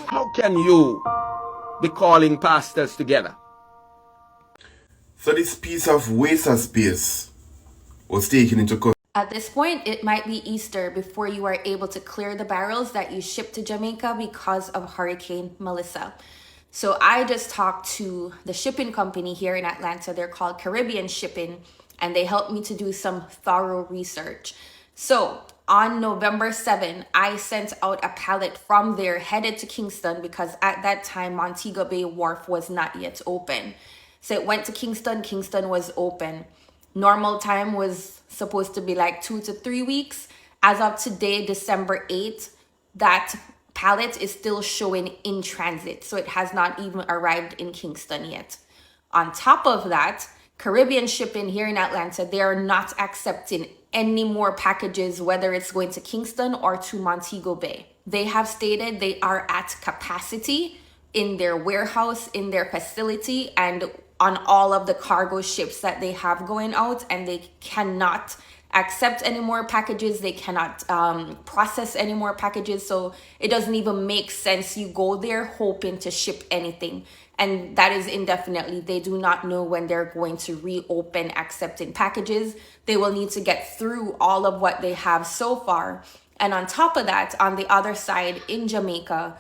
How can you be calling pastors together? So this piece of waste space was taken into consideration. At this point, it might be Easter before you are able to clear the barrels that you shipped to Jamaica because of Hurricane Melissa. So I just talked to the shipping company here in Atlanta. They're called Caribbean Shipping, and they helped me to do some thorough research. So on November 7, I sent out a pallet from there headed to Kingston because at that time, Montego Bay Wharf was not yet open. So it went to Kingston. Kingston was open. Normal time was supposed to be like 2 to 3 weeks. As of today, December 8th, that pallet is still showing in transit. So it has not even arrived in Kingston yet. On top of that, Caribbean Shipping here in Atlanta, they are not accepting any more packages, whether it's going to Kingston or to Montego Bay. They have stated they are at capacity in their warehouse, in their facility, and on all of the cargo ships that they have going out, and they cannot accept any more packages. They cannot process any more packages. So it doesn't even make sense you go there hoping to ship anything. And that is indefinitely. They do not know when they're going to reopen accepting packages. They will need to get through all of what they have so far. And on top of that, on the other side in Jamaica,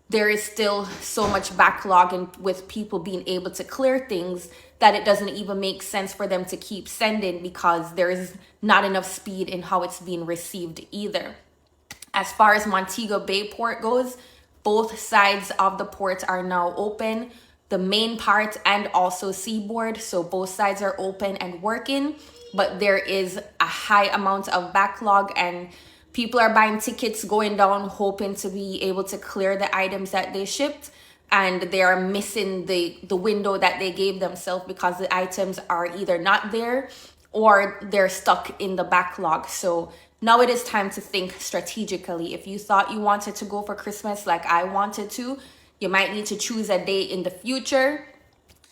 there is still so much backlog and with people being able to clear things that it doesn't even make sense for them to keep sending because there is not enough speed in how it's being received either. As far as Montego Bay port goes, both sides of the port are now open, the main part and also seaboard. So both sides are open and working, but there is a high amount of backlog and people are buying tickets, going down, hoping to be able to clear the items that they shipped. And they are missing the window that they gave themselves because the items are either not there or they're stuck in the backlog. So now it is time to think strategically. If you thought you wanted to go for Christmas like I wanted to, you might need to choose a day in the future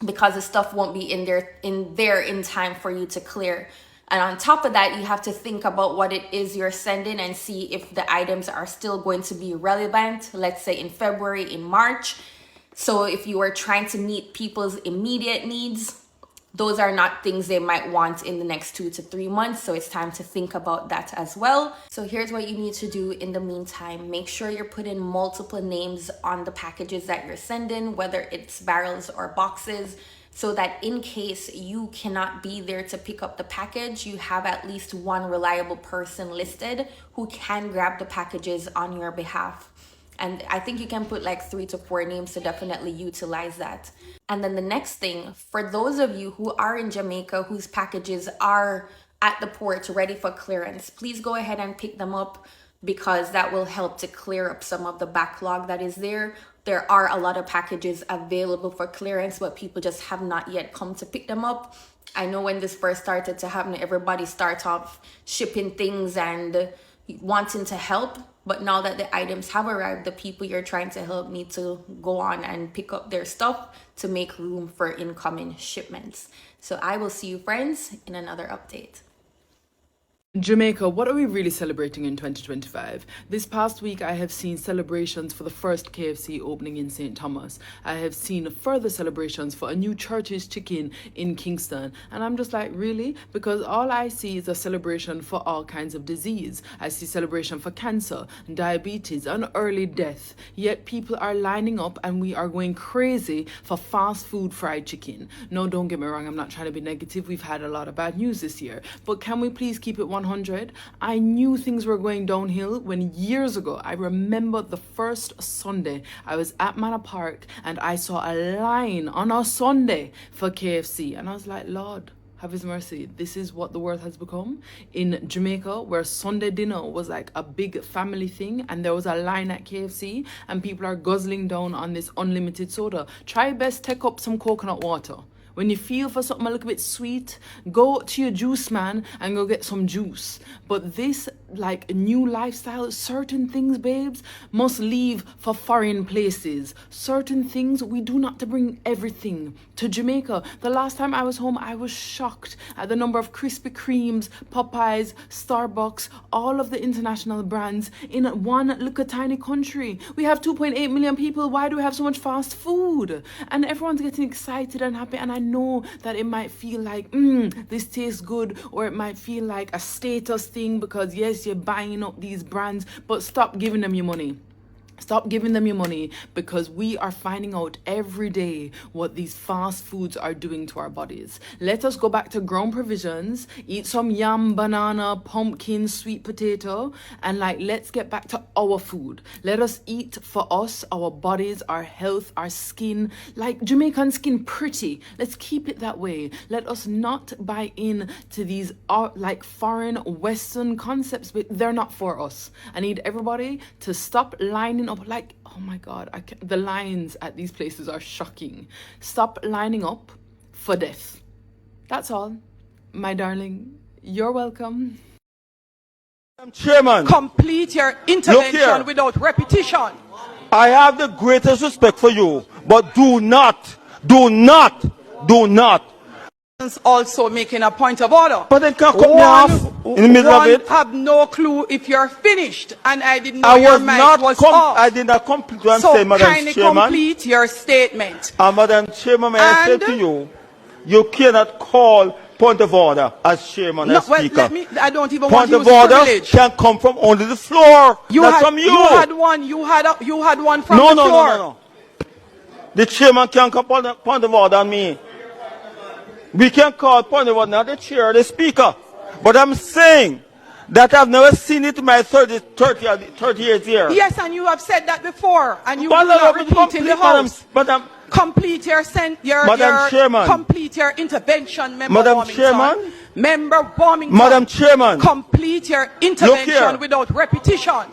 because the stuff won't be in there in time for you to clear. And on top of that, you have to think about what it is you're sending and see if the items are still going to be relevant, let's say in February, in March. So if you are trying to meet people's immediate needs, those are not things they might want in the next 2 to 3 months. So it's time to think about that as well. So here's what you need to do in the meantime. Make sure you're putting multiple names on the packages that you're sending, whether it's barrels or boxes, so that in case you cannot be there to pick up the package, you have at least one reliable person listed who can grab the packages on your behalf. And I think you can put like 3 to 4 names to definitely utilize that. And then the next thing, for those of you who are in Jamaica whose packages are at the port ready for clearance, please go ahead and pick them up because that will help to clear up some of the backlog that is there. There are a lot of packages available for clearance, but people just have not yet come to pick them up. I know when this first started to happen, everybody started off shipping things and wanting to help. But now that the items have arrived, the people you're trying to help need to go on and pick up their stuff to make room for incoming shipments. So I will see you friends in another update. Jamaica, what are we really celebrating in 2025? This past week, I have seen celebrations for the first KFC opening in St. Thomas. I have seen further celebrations for a new Church's Chicken in Kingston. And I'm just like, really? Because all I see is a celebration for all kinds of disease. I see celebration for cancer, diabetes, and early death. Yet people are lining up and we are going crazy for fast food fried chicken. No, don't get me wrong, I'm not trying to be negative. We've had a lot of bad news this year. But can we please keep it 100? I knew things were going downhill when years ago, I remember the first Sunday I was at Manor Park and I saw a line on a Sunday for KFC and I was like, Lord, have his mercy. This is what the world has become. In Jamaica, where Sunday dinner was like a big family thing and there was a line at KFC and people are guzzling down on this unlimited soda. Try best take up some coconut water. When you feel for something a little bit sweet, go to your juice man and go get some juice. But this like a new lifestyle. Certain things, babes, must leave for foreign places. Certain things we do not to bring everything to Jamaica. The last time I was home, I was shocked at the number of Krispy Kremes, Popeyes, Starbucks, all of the international brands in one little tiny country. We have 2.8 million people. Why do we have so much fast food? And everyone's getting excited and happy. And I know that it might feel like, this tastes good, or it might feel like a status thing because yes, you're buying up these brands, but stop giving them your money. Stop giving them your money, because we are finding out every day what these fast foods are doing to our bodies. Let us go back to grown provisions, eat some yam, banana, pumpkin, sweet potato, and let's get back to our food. Let us eat for us, our bodies, our health, our skin, like Jamaican skin, pretty. Let's keep it that way. Let us not buy in to these foreign Western concepts, but they're not for us. I need everybody to stop lining up. Oh my God, the lines at these places are shocking. Stop lining up for death. That's all, my darling. You're welcome. Chairman, Complete your intervention without repetition. I have the greatest respect for you, but do not Also making a point of order. But then can't cut me off in the middle of it. Have no clue if you're finished, and I didn't know I your was mic not was off. I did not complete what I'm So saying, Madam kindly Chairman. complete your statement. Madam Chairman, may I say And- to you, you cannot call point of order as Chairman, No, as well, Speaker. I don't even Point want to of use order privilege. can come from only the floor, not from you. You had one. You had one from No. the floor. No. The Chairman can't call point of order on me. We can call point of order, not the chair or the Speaker. But I'm saying that I've never seen it in my 38 years. Yes, and you have said that before, and you But do not repeat in the House. Madam Complete your Chairman. Complete your intervention, Member Madam Warmington. Chairman. Member Warmington. Madam Chairman. Complete your here. intervention without repetition.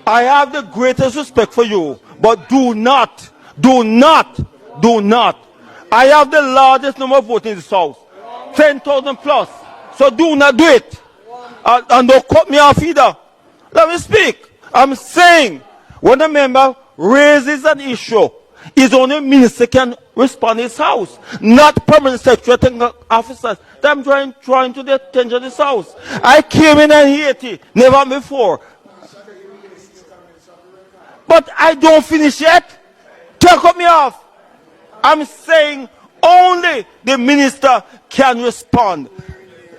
I have the greatest respect for you, but do not. I have the largest number of votes in the South, 10,000 plus. So do not do it. And don't cut me off either. Let me speak. I'm saying when a member raises an issue, it's only a minister can respond in his house, not permanent secretary officers. I'm trying to the attention of this house. I came in Haiti, never before. But I don't finish yet. Don't cut me off. I'm saying only the minister can respond.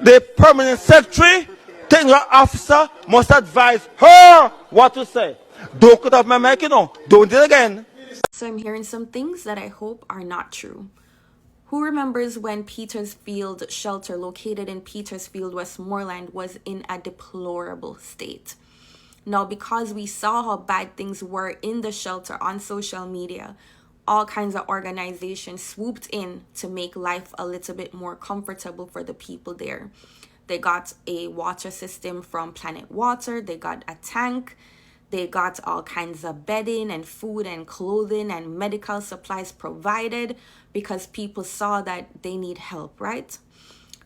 The permanent secretary, technical officer must advise her what to say. Don't cut off my mic, Don't do it again. So I'm hearing some things that I hope are not true. Who remembers when Petersfield shelter located in Petersfield, Westmoreland was in a deplorable state? Now, because we saw how bad things were in the shelter on social media, all kinds of organizations swooped in to make life a little bit more comfortable for the people there. They got a water system from Planet Water. They got a tank. They got all kinds of bedding and food and clothing and medical supplies provided because people saw that they need help, right?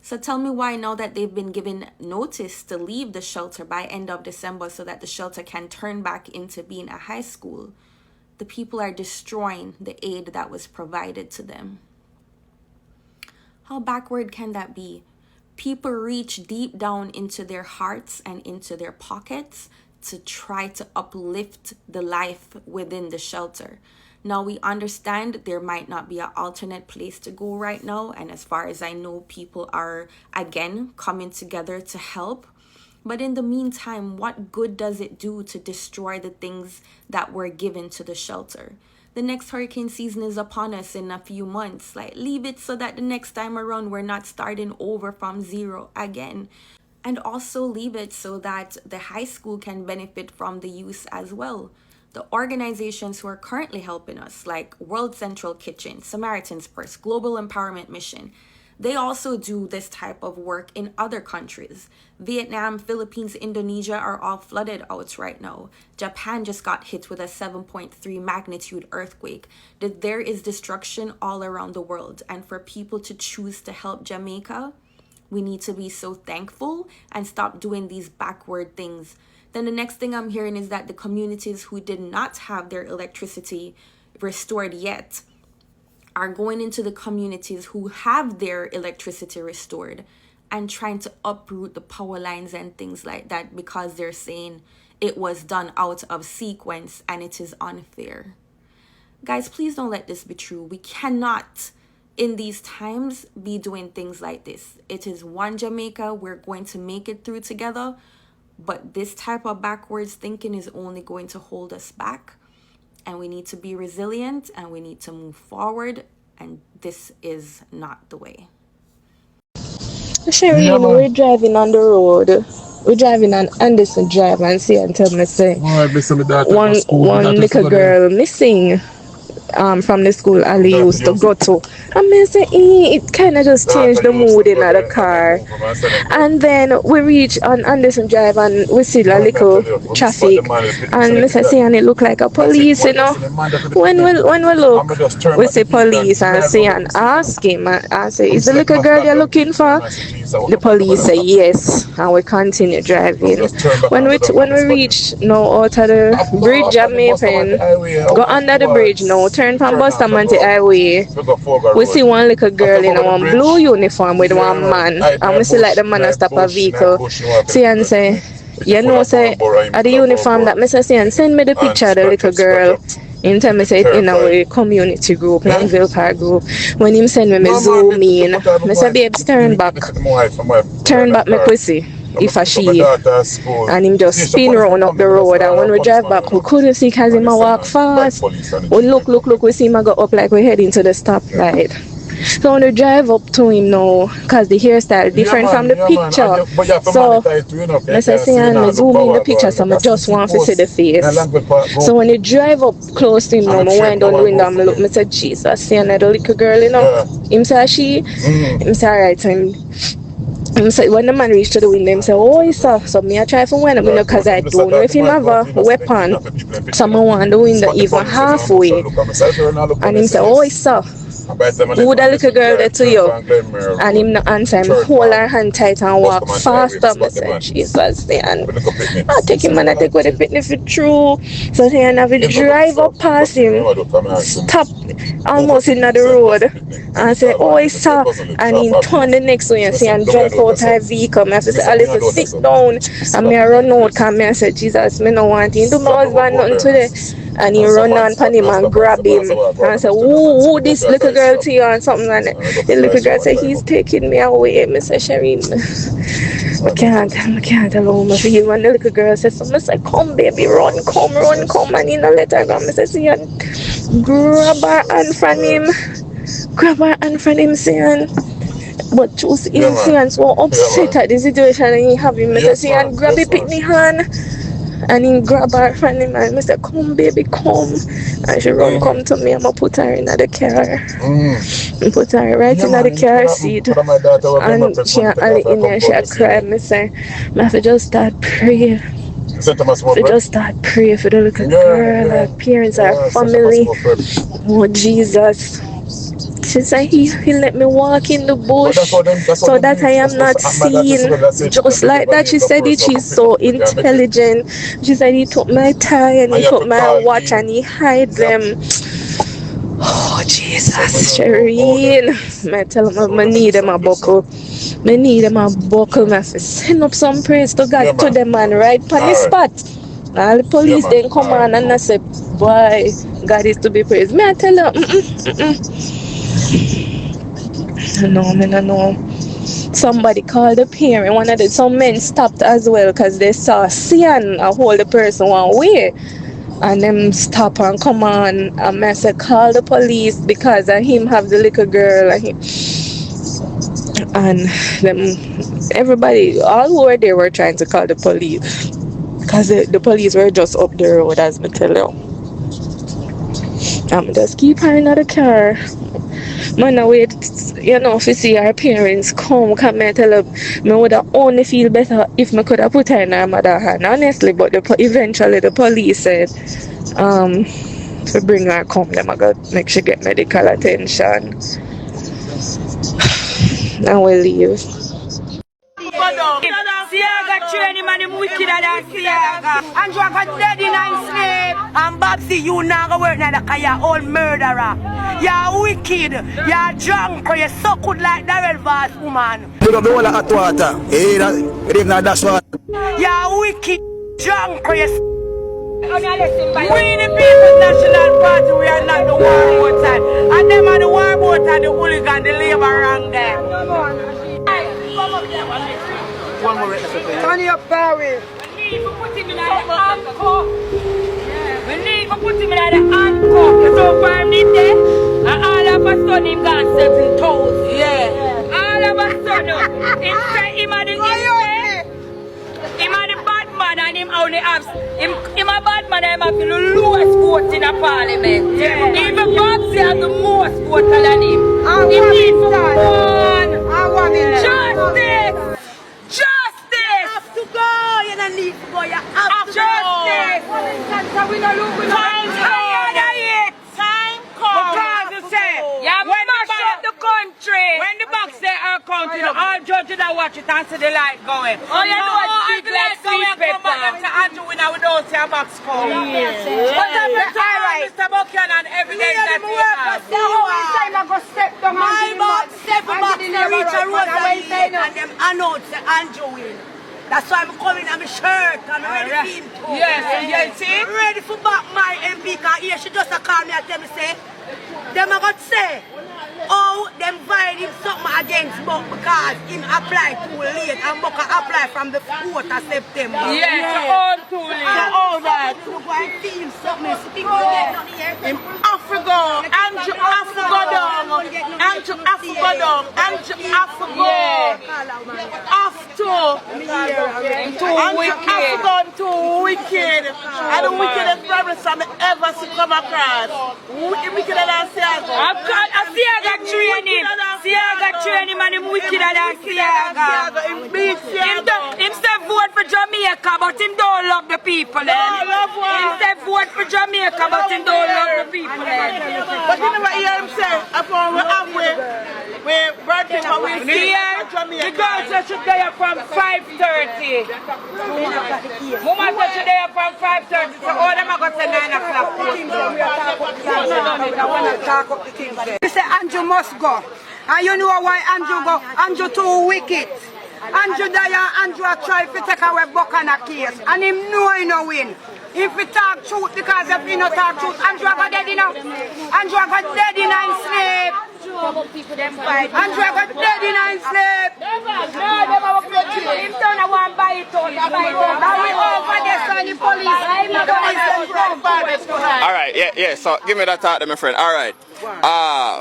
So tell me why, now that they've been given notice to leave the shelter by end of December so that the shelter can turn back into being a high school, the people are destroying the aid that was provided to them. How backward can that be? People reach deep down into their hearts and into their pockets to try to uplift the life within the shelter. Now, we understand there might not be an alternate place to go right now. And as far as I know, people are, again, coming together to help. But in the meantime, what good does it do to destroy the things that were given to the shelter? The next hurricane season is upon us in a few months. Leave it so that the next time around, we're not starting over from zero again. And also leave it so that the high school can benefit from the use as well. The organizations who are currently helping us, like World Central Kitchen, Samaritan's Purse, Global Empowerment Mission, they also do this type of work in other countries. Vietnam, Philippines, Indonesia are all flooded out right now. Japan just got hit with a 7.3 magnitude earthquake. There is destruction all around the world. And for people to choose to help Jamaica, we need to be so thankful and stop doing these backward things. Then the next thing I'm hearing is that the communities who did not have their electricity restored yet are going into the communities who have their electricity restored and trying to uproot the power lines and things like that because they're saying it was done out of sequence and it is unfair. Guys, please don't let this be true. We cannot, in these times, be doing things like this. It is one Jamaica. We're going to make it through together. But this type of backwards thinking is only going to hold us back. And we need to be resilient and we need to move forward. And this is not the way. Shireen, we're driving on the road. We're driving on Anderson Drive and see and tell me say one little girl missing from the school Ali used to go to. I mean, say, it kind of just changed the mood in the car. And then we reach on Anderson Drive and we see a little traffic. And we say, and it look like a police, you know. When we look, we see police and say and ask him and say, is the little girl you're looking for? The police say yes, and we continue driving. When we reach now out of the bridge Jamaican, go under the bridge now, turn from Bustamante Highway, we see one little girl in one blue uniform with one man, and we see like the man stop a vehicle. See and say, you know, say, at the uniform that Mr. Say and send me the picture of the little girl. In time I said in our community group, Langville Park group. When him send me zoom in, I said, babes, turn back my pussy. If a she and him just spin round up the road, and when we drive back we couldn't see because him a walk fast. We look, we see him go up like we heading to the stoplight. So when we drive up to him now, because the hairstyle different from the picture, so let's say and I zoom in the picture, so I just want to see the face. So when you drive up close to him now, I wind down the window and I look, I say, Jesus, see another little girl, you know. Him say she, him say alright, so when the man reached to the window, him say, oh, he saw. So me I try to wind up window because I don't know if he have a weapon. So I want the window even halfway. And him say, oh, he saw. Who the little girl there to you? And him not answer him, hold her hand tight and walk faster. I said, Jesus, and I take him and I take what the picnic for true. So then I have to drive up past him, stop almost in the road, and say, oh, he saw. And he turn the next way and say, and drive out her vehicle. I have to say, a little sit down. And me I run out because I said, Jesus, me no want him. Do my husband nothing today. And he run on upon him and grab him. And I said, who this little girl to you and something like that. The little girl said, he's taking me away. Mr. Shireen, I can't allow me for you. And the little girl said, so I said, come baby, run, come. And he not let her go. I said, see, and grab her hand from him, saying, but choose him, so upset at the situation and he have him. I said, see, and grab the picnic hand. And he grab her from him and I said, come baby, come. And she run come to me and I put her in the car. I put her right in the car seat. And she in there, she cried. I say, I have to just start praying. Just start praying for the little girl, her parents, her family. Oh Jesus. She said he let me walk in the bush so that I am not seen. Just like that, she said it. She's so intelligent. She said he took my tie and he took my watch and he hide them. Oh Jesus, Shireen. I tell him I need them a buckle. I need them a buckle. I send up some praise to God to them man right on the spot. All the police then come on and I say, boy, God is to be praised. Me I tell her, No. Somebody called the parent. Some men stopped as well because they saw Sian hold the person one way. And them stop and come on. And I said, call the police because of him have the little girl. And them, everybody, all who were there were trying to call the police. Because the police were just up the road, as I tell you. Just keep her in the car. Man, I wait, to see her parents come and tell her, I would have only feel better if I could have put her in her mother's hand, honestly. But eventually the police said, to bring her come, them I got make sure get medical attention. And we leave. Siaga training man, him wickeder than Siaga. Andrew got dead in his sleep. And Babsy, you now go work now because you're all murderer. You're wicked, you're drunk, or you so good like Darrell Voss woman. Put up the whole of hot water. Hey, it ain't not dash water. You're wicked, drunk, or you we the People's National Party, we are not the war boat side. And them are the war boat and the hooligan, the labor wrong there. Turn your power. We need to put him in the handcuff. We need to put him in the handcuff. So far him did there. And all of a sudden him got 7 toes. Yeah. All of a sudden, him say him a the bad man and him only has him a bad man and him have the lowest vote in a parliament. Yeah. Even Babsy has the most vote than him. He needs someone. Justice! Justice! You have to go! You don't need to go. You have to go. Justice! Time tired of it! Time comes. Because you say, when mash up the country, when the box say our country, all judges that watch it and see the light going. Oh, you know what? Big like sweet pepper. Andrew, we don't see a box come. But I'm Mr. Buchanan evidence that we have. My box, 7 box, they reach a road and them announce the Andrew win. That's why I'm coming on my shirt and I'm ready for him too. Yes, see? I'm ready for back my MP because here she just call me and tell me say, them are going to say, oh, them find him something against Buck because him applied too late and Buck apply from the 4th of September. Yes, all too late. So all that. You go and feel something. People get down here. Him Africa, Andrew Africa down. Andrew Africa down. Andrew Africa. After. Too wicked. Too wicked. And the wickedest problem I ever see come across. Wickeder than Siaga. I Siaga training. Siaga training and him wickeder than Siaga. Him say vote for Jamaica, but him don't love the people. Him say vote for Jamaica, but him don't love the people. But you never hear him say, upon we're working for we see the girls that should there from 5:30. Women that should there from 5:30. So all them are going to say 9 o'clock. You say Andrew must go. And you know why Andrew go? Andrew too wicked. Andrew there, Andrew try to take away Buchanan case. And him know he no win. If we talk truth, because if he no talk truth, Andrew got dead in Andrew got dead in his sleep. Andrew got dead in his sleep. Him turn a one by it all. Now we over there, so the police. Alright, yeah, so give me that thought, my friend. Alright.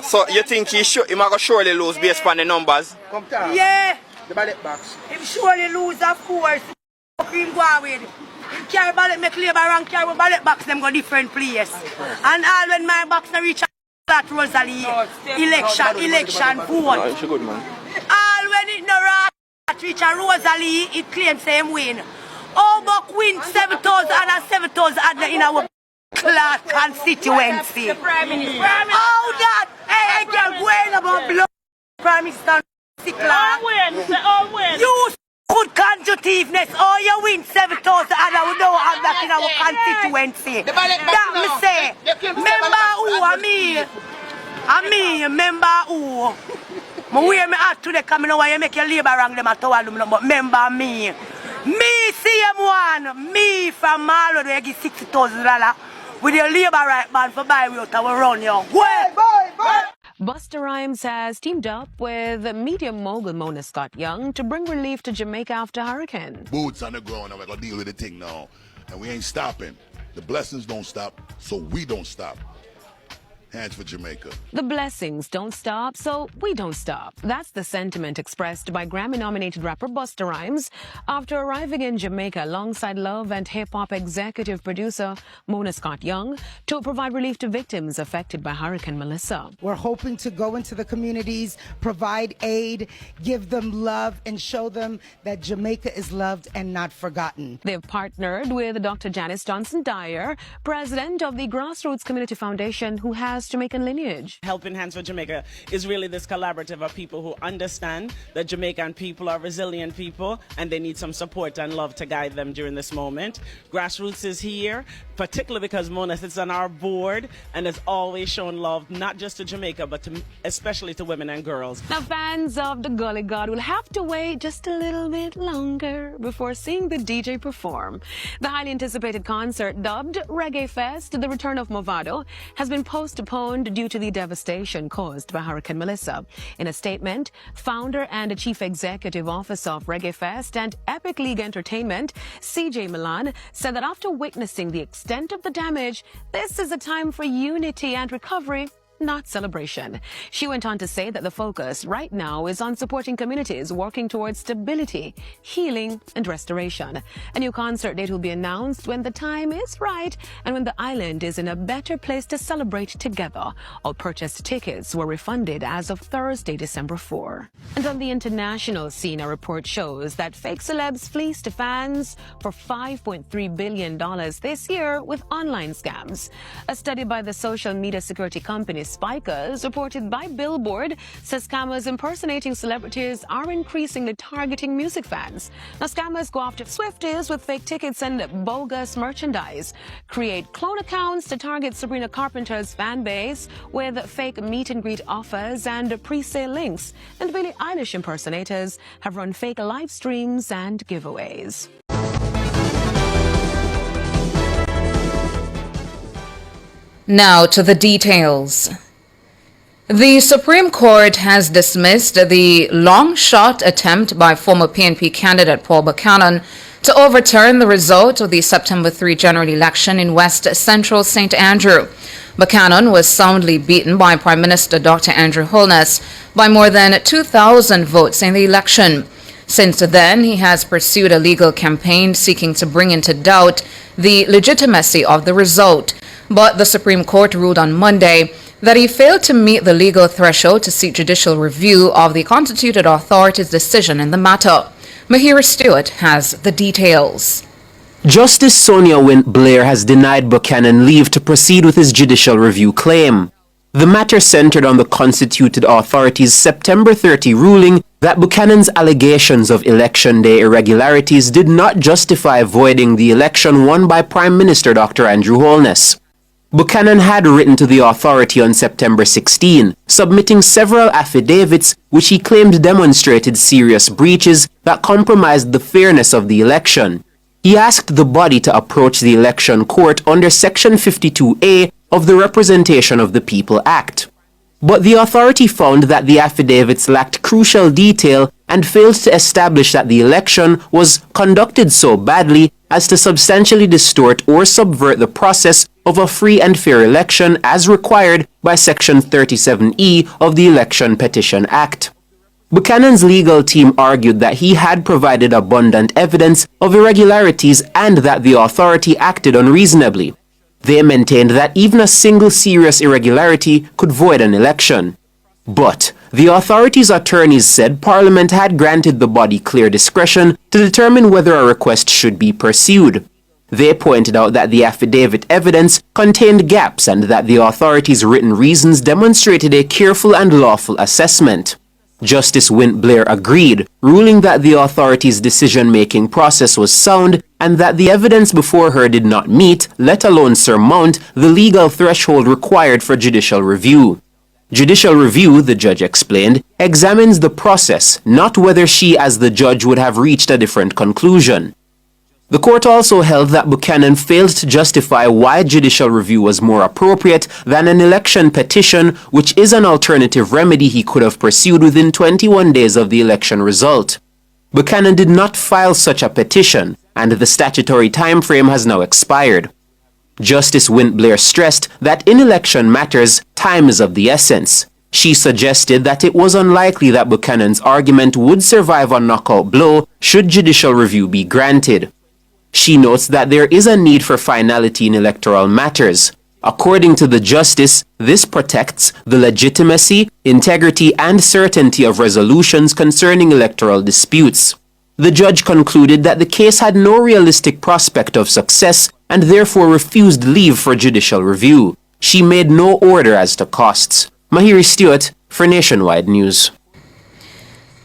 So you think he might surely lose based on the numbers? Yeah. The ballot box. He surely lose, of course. Him go with. Him carry ballot, make labor and carry ballot box, them go different place. And all when my box no reach that Rosalie election vote. Oh, it's a good man. All when it no reach a Rosalie, it claims same win. Oh, but win 7,000 and 7,000 in our Clark constituency. Oh, that! Hey, I can't go in about blood. Prime Minister Clark. You good conjunctiveness. Oh, you win 7,000 and we don't have that in our constituency. That me say. Remember who? I remember who? I wear me out today coming over you make your labor wrong them at all, but remember me. Me CM1, me from Marlow, they give $60,000 with your labor right man for buy out our run you. Boy. Busta Rhymes has teamed up with media mogul Mona Scott Young to bring relief to Jamaica after hurricane. Boots on the ground and we're going to deal with the thing now. And we ain't stopping. The blessings don't stop, so we don't stop. Hands for Jamaica. The blessings don't stop, so we don't stop. That's the sentiment expressed by Grammy-nominated rapper Busta Rhymes after arriving in Jamaica alongside Love and hip-hop executive producer Mona Scott Young to provide relief to victims affected by Hurricane Melissa. We're hoping to go into the communities, provide aid, give them love, and show them that Jamaica is loved and not forgotten. They've partnered with Dr. Janice Johnson Dyer, president of the Grassroots Community Foundation, who has diverse Jamaican lineage. Helping Hands for Jamaica is really this collaborative of people who understand that Jamaican people are resilient people and they need some support and love to guide them during this moment. Grassroots is here, particularly because Mona sits on our board and has always shown love, not just to Jamaica, but especially to women and girls. Now, fans of the Gully God will have to wait just a little bit longer before seeing the DJ perform. The highly anticipated concert, dubbed Reggae Fest, The Return of Movado, has been postponed due to the devastation caused by Hurricane Melissa. In a statement, founder and chief executive officer of Reggae Fest and Epic League Entertainment, CJ Milan, said that after witnessing the extent of the damage, this is a time for unity and recovery, not celebration. She went on to say that the focus right now is on supporting communities working towards stability, healing, and restoration. A new concert date will be announced when the time is right and when the island is in a better place to celebrate together. All purchased tickets were refunded as of Thursday, December 4. And on the international scene, a report shows that fake celebs fleeced fans for $5.3 billion this year with online scams. A study by the social media security company Spikers, reported by Billboard, says scammers impersonating celebrities are increasingly targeting music fans. Now, scammers go after Swifties with fake tickets and bogus merchandise, create clone accounts to target Sabrina Carpenter's fan base with fake meet and greet offers and pre-sale links, and Billie Eilish impersonators have run fake live streams and giveaways. Now to the details. The Supreme Court has dismissed the long-shot attempt by former PNP candidate Paul Buchanan to overturn the result of the September 3 general election in West Central St. Andrew. Buchanan was soundly beaten by Prime Minister Dr. Andrew Holness by more than 2,000 votes in the election. Since then, he has pursued a legal campaign seeking to bring into doubt the legitimacy of the result. But the Supreme Court ruled on Monday that he failed to meet the legal threshold to seek judicial review of the constituted authority's decision in the matter. Mahira Stewart has the details. Justice Sonia Wint Blair has denied Buchanan leave to proceed with his judicial review claim. The matter centered on the constituted authority's September 30 ruling that Buchanan's allegations of election day irregularities did not justify voiding the election won by Prime Minister Dr. Andrew Holness. Buchanan had written to the authority on September 16, submitting several affidavits which he claimed demonstrated serious breaches that compromised the fairness of the election. He asked the body to approach the election court under Section 52A of the Representation of the People Act. But the authority found that the affidavits lacked crucial detail and failed to establish that the election was conducted so badly as to substantially distort or subvert the process of a free and fair election as required by Section 37E of the Election Petition Act. Buchanan's legal team argued that he had provided abundant evidence of irregularities and that the authority acted unreasonably. They maintained that even a single serious irregularity could void an election. But the authority's attorneys said Parliament had granted the body clear discretion to determine whether a request should be pursued. They pointed out that the affidavit evidence contained gaps and that the authority's written reasons demonstrated a careful and lawful assessment. Justice Wint Blair agreed, ruling that the authority's decision-making process was sound and that the evidence before her did not meet, let alone surmount, the legal threshold required for judicial review. Judicial review, the judge explained, examines the process, not whether she as the judge would have reached a different conclusion. The court also held that Buchanan failed to justify why judicial review was more appropriate than an election petition, which is an alternative remedy he could have pursued within 21 days of the election result. Buchanan did not file such a petition, and the statutory time frame has now expired. Justice Wint Blair stressed that in election matters, time is of the essence. She suggested that it was unlikely that Buchanan's argument would survive a knockout blow should judicial review be granted. She notes that there is a need for finality in electoral matters. According to the justice, this protects the legitimacy, integrity, and certainty of resolutions concerning electoral disputes. The judge concluded that the case had no realistic prospect of success and therefore refused leave for judicial review. she made no order as to costs. Mahiri Stewart for Nationwide News.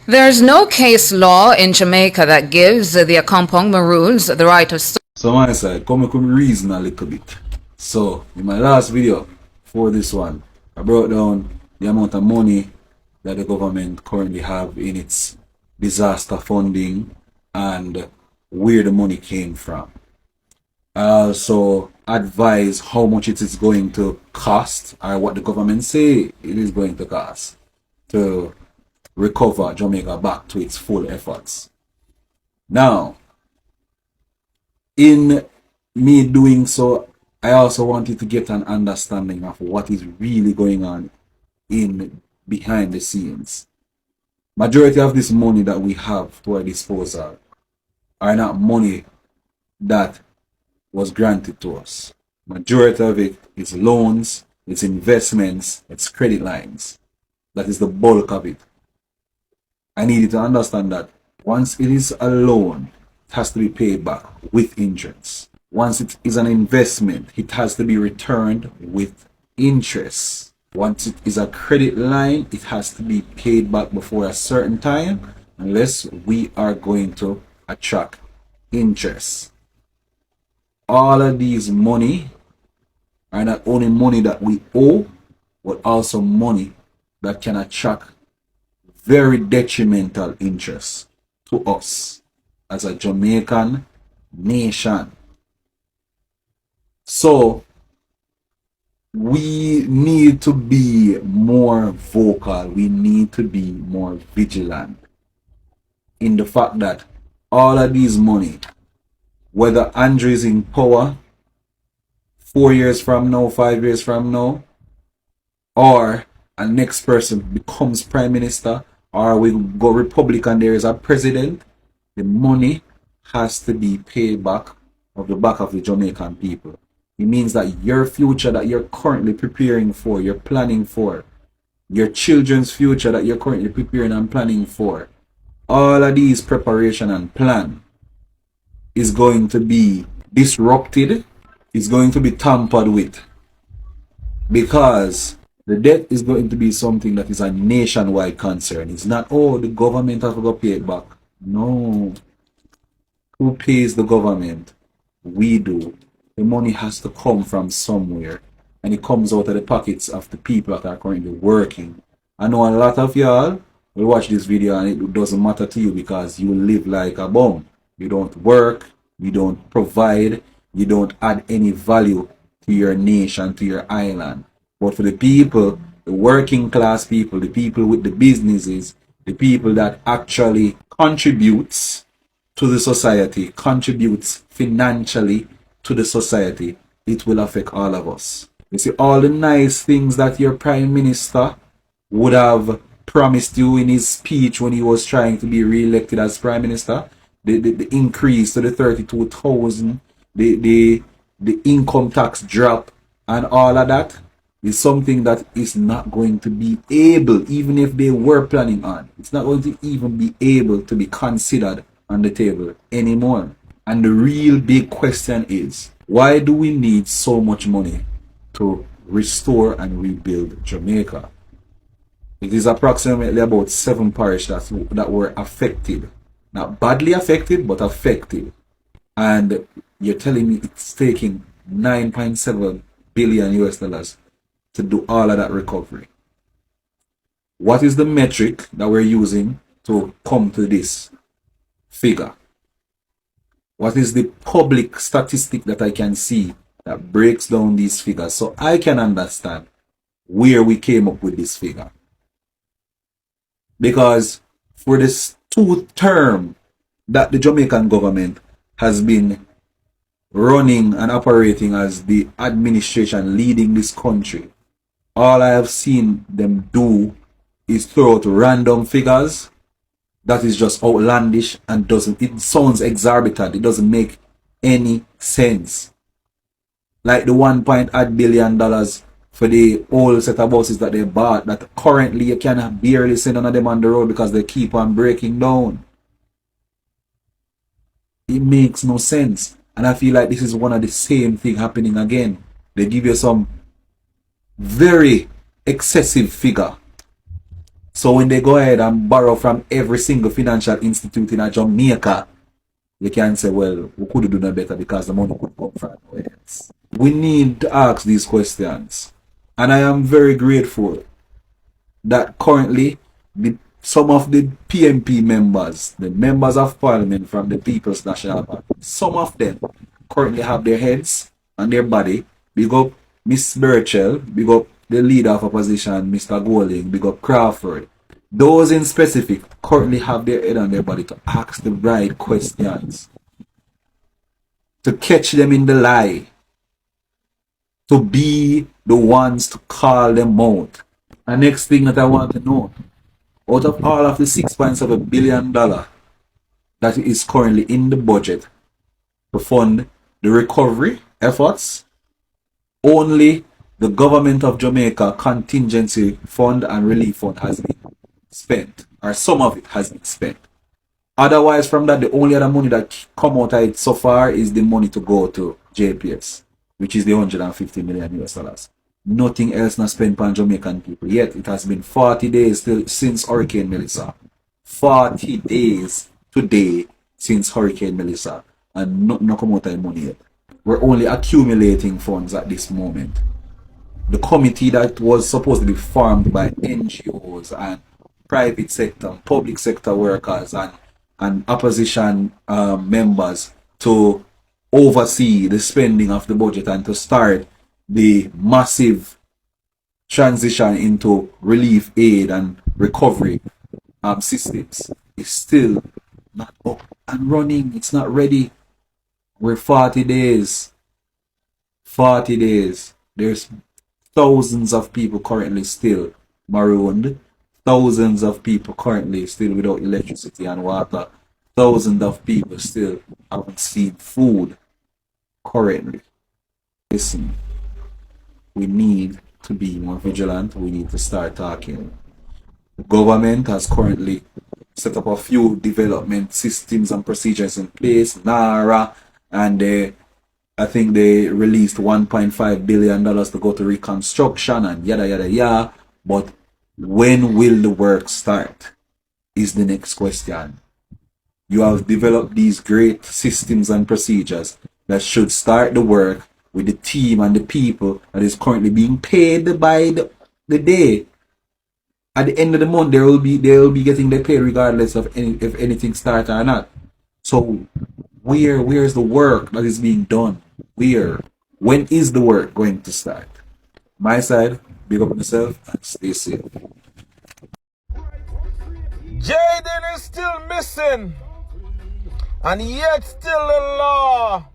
There's no case law in Jamaica that gives the Accompong Maroons the right of... So my side, come and reason a little bit. So, in my last video, for this one, I brought down the amount of money that the government currently have in its disaster funding and where the money came from. I also advise how much it is going to cost, or what the government say it is going to cost to recover Jamaica back to its full efforts. Now, in me doing so, I also wanted to get an understanding of what is really going on in behind the scenes. Majority of this money that we have to our disposal are not money that was granted to us. Majority of it is loans, it's investments, it's credit lines. That is the bulk of it. I need you to understand that once it is a loan, it has to be paid back with interest. Once it is an investment, it has to be returned with interest. Once it is a credit line, it has to be paid back before a certain time, unless we are going to attract interest. All of these money are not only money that we owe, but also money that can attract very detrimental interest to us as a Jamaican nation. So we need to be more vocal, we need to be more vigilant in the fact that all of these money, whether Andrew is in power 4 years from now, 5 years from now, or a next person becomes prime minister, or we go Republican, there is a president, the money has to be paid back of the back of the Jamaican people. It means that your future that you're currently preparing for, you're planning for, your children's future that you're currently preparing and planning for, all of these preparation and plan is going to be disrupted, is going to be tampered with, because the debt is going to be something that is a nationwide concern. It's not, oh, the government has to go pay it back. No. Who pays the government? We do. The money has to come from somewhere, and it comes out of the pockets of the people that are currently working. I know a lot of y'all will watch this video and it doesn't matter to you because you live like a bum. You don't work, you don't provide, you don't add any value to your nation, to your island. But for the people, the working class people, the people with the businesses, the people that actually contributes to the society, contributes financially to the society, it will affect all of us. You see, all the nice things that your prime minister would have promised you in his speech when he was trying to be re-elected as prime minister, the increase to the 32,000, the income tax drop and all of that is something that is not going to be able, even if they were planning on, it's not going to even be able to be considered on the table anymore. And the real big question is, why do we need so much money to restore and rebuild Jamaica? It is approximately about 7 parishes that were affected. Not badly affected, but affected. And you're telling me it's taking 9.7 billion US dollars to do all of that recovery. What is the metric that we're using to come to this figure? What is the public statistic that I can see that breaks down these figures so I can understand where we came up with this figure? Because for this 2 term that the Jamaican government has been running and operating as the administration leading this country, all I have seen them do is throw out random figures that is just outlandish and it sounds exorbitant. It doesn't make any sense. Like the $1.8 billion for the old set of buses that they bought, that currently you can barely send none of them on the road because they keep on breaking down. It makes no sense. And I feel like this is one of the same thing happening again. They give you some very excessive figure. So when they go ahead and borrow from every single financial institute in Jamaica, you can say, well, we could do no better because the money could come from nowhere else. We need to ask these questions. And I am very grateful that currently some of the PMP members, the members of parliament from the People's National Party, some of them currently have their heads and their body. Big up Miss Birchell, big up the leader of opposition, Mr. Golding, big up Crawford. Those in specific currently have their head and their body to ask the right questions, to catch them in the lie, to be the ones to call them out. And next thing that I want to know, out of all of the $6.7 billion that is currently in the budget to fund the recovery efforts, only the government of Jamaica contingency fund and relief fund has been spent, or some of it has been spent. Otherwise, from that, the only other money that come out of it so far is the money to go to JPS, which is the $150 million US. Nothing else not spent on Jamaican people. Yet it has been 40 days since Hurricane Melissa. 40 days today since Hurricane Melissa, and no come out of money yet. We're only accumulating funds at this moment. The committee that was supposed to be formed by NGOs and private sector, public sector workers and opposition members to oversee the spending of the budget and to start the massive transition into relief aid and recovery systems is still not up and running. It's not ready. We're 40 days. 40 days. There's thousands of people currently still marooned. Thousands of people currently still without electricity and water. Thousands of people still haven't seen food currently. Listen, we need to be more vigilant. We need to start talking. The government has currently set up a few development systems and procedures in place, NARA, and I think they released $1.5 billion to go to reconstruction and yada yada yada. But when will the work start is the next question. You have developed these great systems and procedures that should start the work with the team and the people that is currently being paid by the day. At the end of the month, they will be getting their pay regardless of if anything starts or not. So where is the work that is being done? Where? When is the work going to start? My side, big up myself and stay safe. Jaden is still missing, and yet still the law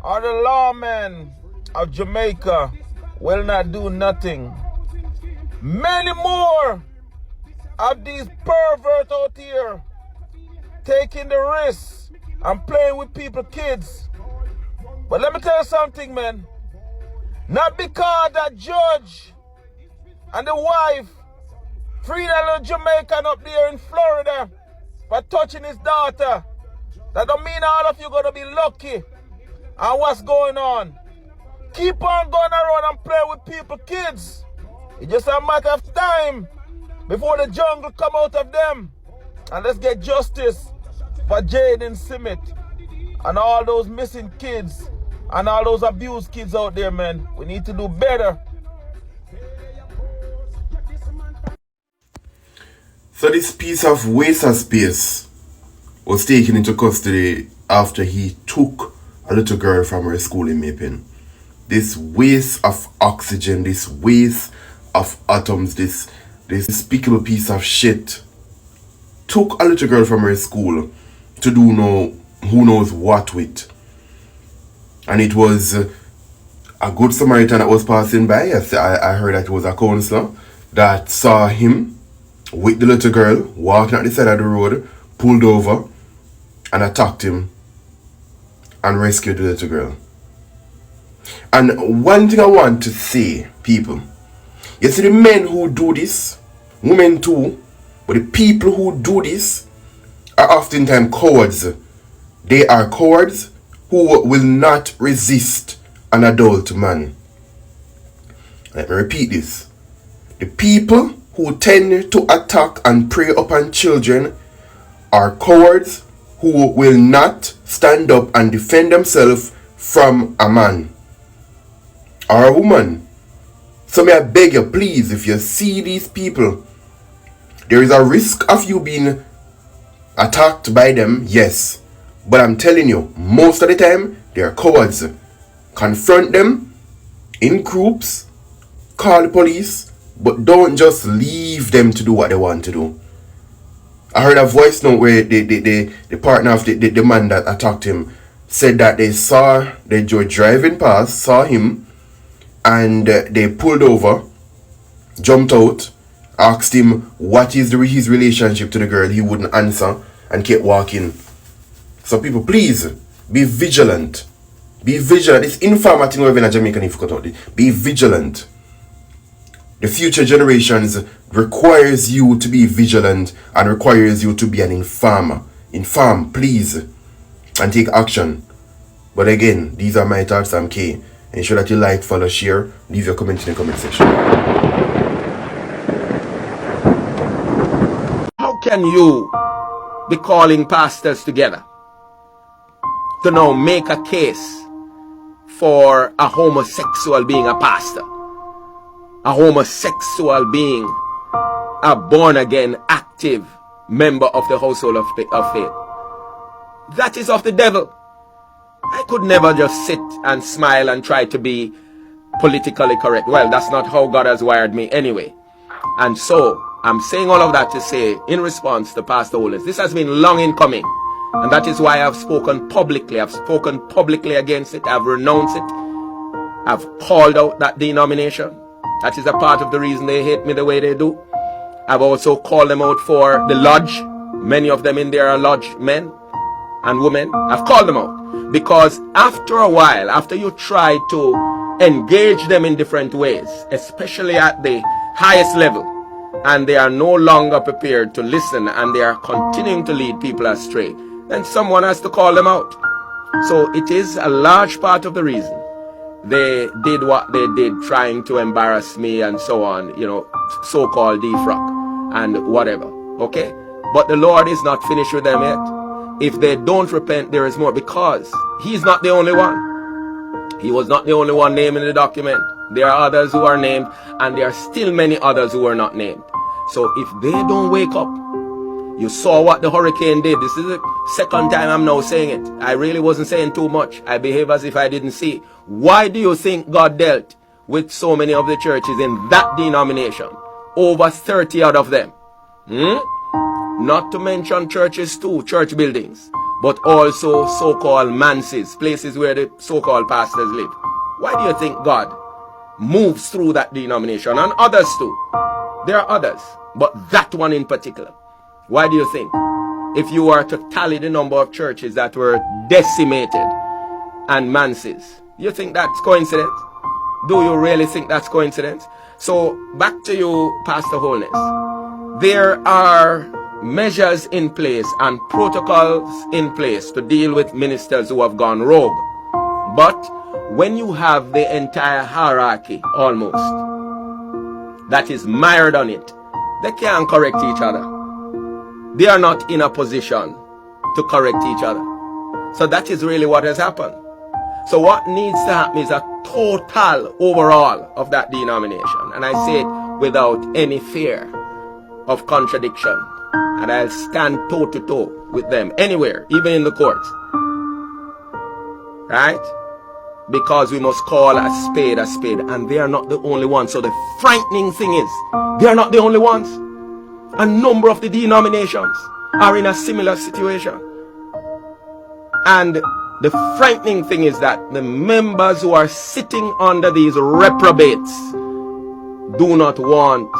or the lawmen of Jamaica will not do nothing. Many more of these perverts out here taking the risks and playing with people's kids. But let me tell you something, man. Not because that judge and the wife freed a little Jamaican up there in Florida for touching his daughter, that don't mean all of you gonna be lucky and what's going on. Keep on going around and play with people's kids. It's just a matter of time before the jungle come out of them. And let's get justice for Jaden Simmet and all those missing kids and all those abused kids out there, man. We need to do better. So this piece of waste space was taken into custody after he took a little girl from her school in Mappin. This waste of oxygen, this waste of atoms, this despicable piece of shit took a little girl from her school to do who knows what with. And it was a good Samaritan that was passing by. Yes, I heard that it was a counselor that saw him with the little girl walking at the side of the road, pulled over and attacked him and rescued the little girl. And one thing I want to say, people, you see the men who do this, women too, but the people who do this are oftentimes cowards. They are cowards who will not resist an adult man. Let me repeat this. The people who tend to attack and prey upon children are cowards who will not stand up and defend themselves from a man or a woman. So may I beg you, please, if you see these people, there is a risk of you being attacked by them, yes. But I'm telling you, most of the time, they are cowards. Confront them in groups, call the police, but don't just leave them to do what they want to do. I heard a voice note where the partner of the man that attacked him said that they were driving past, saw him, and they pulled over, jumped out, asked him what is his relationship to the girl. He wouldn't answer and kept walking. So people, please be vigilant. Be vigilant. It's informal thing we're in Jamaica if you cut out it. Be vigilant. The future generations requires you to be vigilant and requires you to be an informer. Inform, please, and take action. But again, these are my thoughts. I'm K. Ensure that you like, follow, share, leave your comment in the comment section. How can you be calling pastors together to now make a case for a homosexual being a pastor? A homosexual being a born-again, active member of the household of faith. That is of the devil. I could never just sit and smile and try to be politically correct. Well, that's not how God has wired me anyway. And so, I'm saying all of that to say, in response to Pastor Holiness, this has been long in coming. And that is why I've spoken publicly. I've spoken publicly against it. I've renounced it. I've called out that denomination. That is a part of the reason they hate me the way they do. I've also called them out for the lodge. Many of them in there are lodge men and women. I've called them out because after a while, after you try to engage them in different ways, especially at the highest level, and they are no longer prepared to listen and they are continuing to lead people astray, then someone has to call them out. So it is a large part of the reason they did what they did, trying to embarrass me and so on, you know, so-called defrock and whatever, okay? But the Lord is not finished with them yet. If they don't repent, there is more, because He's not the only one. He was not the only one named in the document. There are others who are named, and there are still many others who are not named. So if they don't wake up, you saw what the hurricane did. This is the second time I'm now saying it. I really wasn't saying too much. I behave as if I didn't see. Why do you think God dealt with so many of the churches in that denomination? Over 30 out of them. Not to mention churches too, church buildings, but also so-called manses, places where the so-called pastors live. Why do you think God moves through that denomination? And others too. There are others, but that one in particular. Why do you think? If you were to tally the number of churches that were decimated and manses, you think that's coincidence? Do you really think that's coincidence? So back to you, Pastor Holness. There are measures in place and protocols in place to deal with ministers who have gone rogue. But when you have the entire hierarchy almost that is mired on it, they can't correct each other. They are not in a position to correct each other. So that is really what has happened. So what needs to happen is a total overhaul of that denomination. And I say it without any fear of contradiction. And I'll stand toe to toe with them anywhere, even in the courts. Right? Because we must call a spade, and they are not the only ones. So the frightening thing is, they are not the only ones. A number of the denominations are in a similar situation. And the frightening thing is that the members who are sitting under these reprobates do not want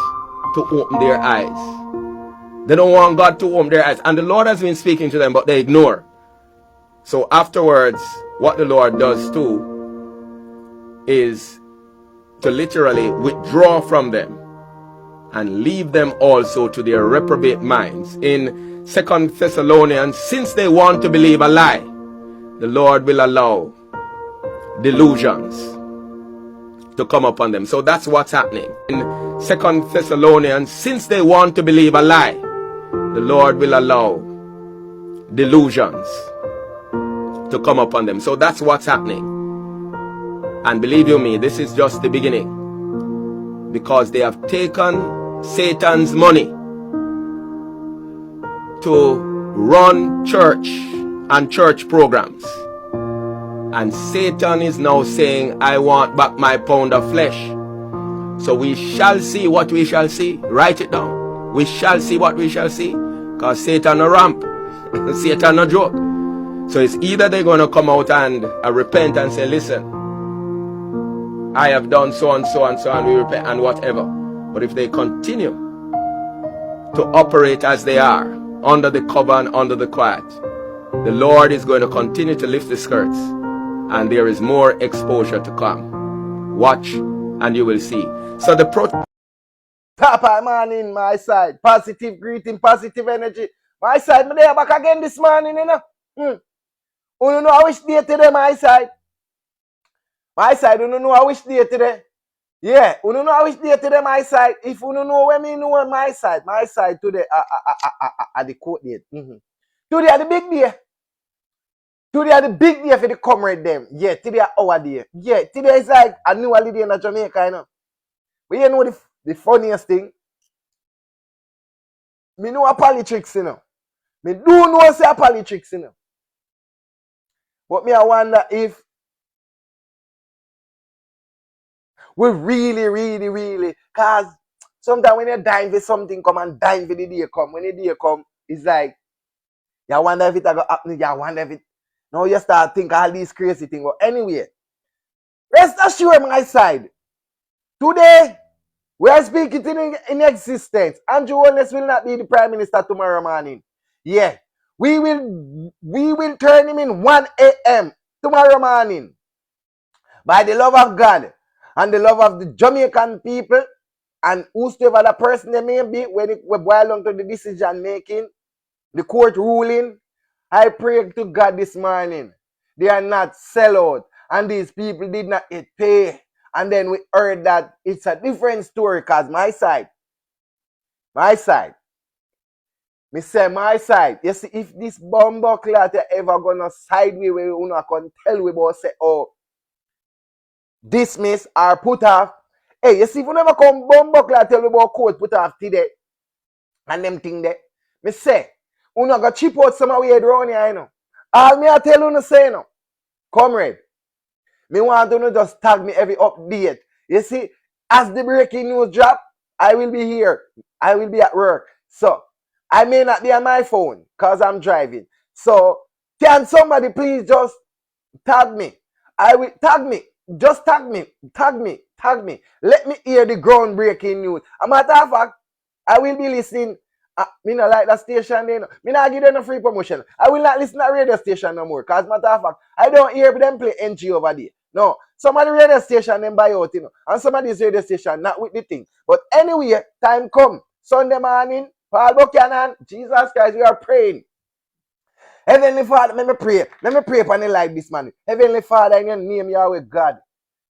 to open their eyes. They don't want God to open their eyes. And the Lord has been speaking to them, but they ignore. So afterwards, what the Lord does too is to literally withdraw from them and leave them also to their reprobate minds. In 2 Thessalonians, since they want to believe a lie, the Lord will allow delusions to come upon them. So that's what's happening. In 2 Thessalonians, since they want to believe a lie, the Lord will allow delusions to come upon them. So that's what's happening. And believe you me, this is just the beginning. Because they have taken Satan's money to run church and church programs. And Satan is now saying, I want back my pound of flesh. So we shall see what we shall see. Write it down. We shall see what we shall see. Because Satan a ramp. Satan a joke. So it's either they're going to come out and repent and say, listen, I have done so and so and so and we repent and whatever. But if they continue to operate as they are, under the cover and under the quiet, the Lord is going to continue to lift the skirts and there is more exposure to come. Watch and you will see. So the Top man in my side. Positive greeting, positive energy. My side, me there back again this morning, you know. You know I wish day today, my side. My side, you know I wish day today. Yeah, you know I wish day today, my side. If you know where me know my side today at the court date. Today are the big day. Today are the big day for the comrade them. Yeah, today are our day. Yeah, today is like a new holiday in Jamaica, you know. But you know the funniest thing? Me know a politics, you know. Me do know say a politics, you know. But me I wonder if we really, cause sometimes when you're dying for something come and dying for the day come. When the day come, it's like, you wonder if it going to happen, you wonder if it, now you start thinking all these crazy things. But anyway, rest assured my side, today, we are speaking in existence. Andrew Holness will not be the Prime Minister tomorrow morning. Yeah, we will turn him in 1 a.m. tomorrow morning. By the love of God and the love of the Jamaican people and whosoever the person they may be when it will boil down to the decision making, the court ruling, I pray to God this morning. They are not sellout and these people did not get paid. And then we heard that it's a different story because my side, me say my side, you see if this bomber clot ever gonna side we will not can tell we about say, oh, dismiss or put off. Hey, you see if you never come bomber clot tell we about court put off today and them thing there. Me say, you not got chip out some way around here, you know. All me I tell you no say no. Comrade. Me want to just tag me every update. You see, as the breaking news drop, I will be here. I will be at work. So, I may not be on my phone because I'm driving. So, can somebody please just tag me? I will tag me. Just tag me. Tag me. Tag me. Let me hear the groundbreaking news. A matter of fact, I will be listening. Me not like that station there. Me not give them no free promotion. I will not listen to radio station no more. Cause matter of fact, I don't hear them play NG over there. No. Some of the radio station them buy out, you know. And some of these radio station not with the thing. But anyway, time come. Sunday morning, Paul Buchanan, Jesus Christ, we are praying. Heavenly Father, let me pray. Let me pray upon the life this man. Heavenly Father, in your name, Yahweh God.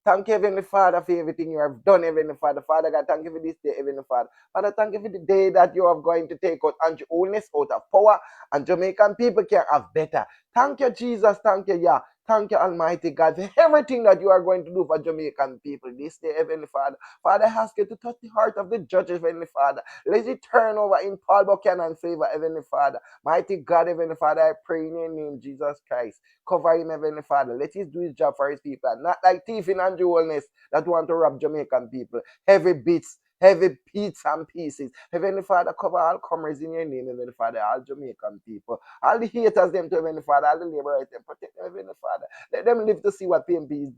Thank you, Heavenly Father, for everything you have done, Heavenly Father. Father God, thank you for this day, Heavenly Father. Father, thank you for the day that you are going to take out and wholeness out of power, and Jamaican people can have better. Thank you, Jesus. Thank you, Yah. Thank you, Almighty God, for everything that you are going to do for Jamaican people this day, Heavenly Father. Father, I ask you to touch the heart of the judges, Heavenly Father. Let it turn over in Paul Buchanan's favor, Heavenly Father. Mighty God, Heavenly Father, I pray in your name, Jesus Christ. Cover him, Heavenly Father. Let him do his job for his people. Not like thief in Andrew Holness that want to rob Jamaican people. Heavy bits and pieces. Heavenly Father, cover all comers in your name, Heavenly Father, all Jamaican people. All the haters them to Heavenly Father, all the laborers them, protect them, Heavenly Father. Let them live to see what PMP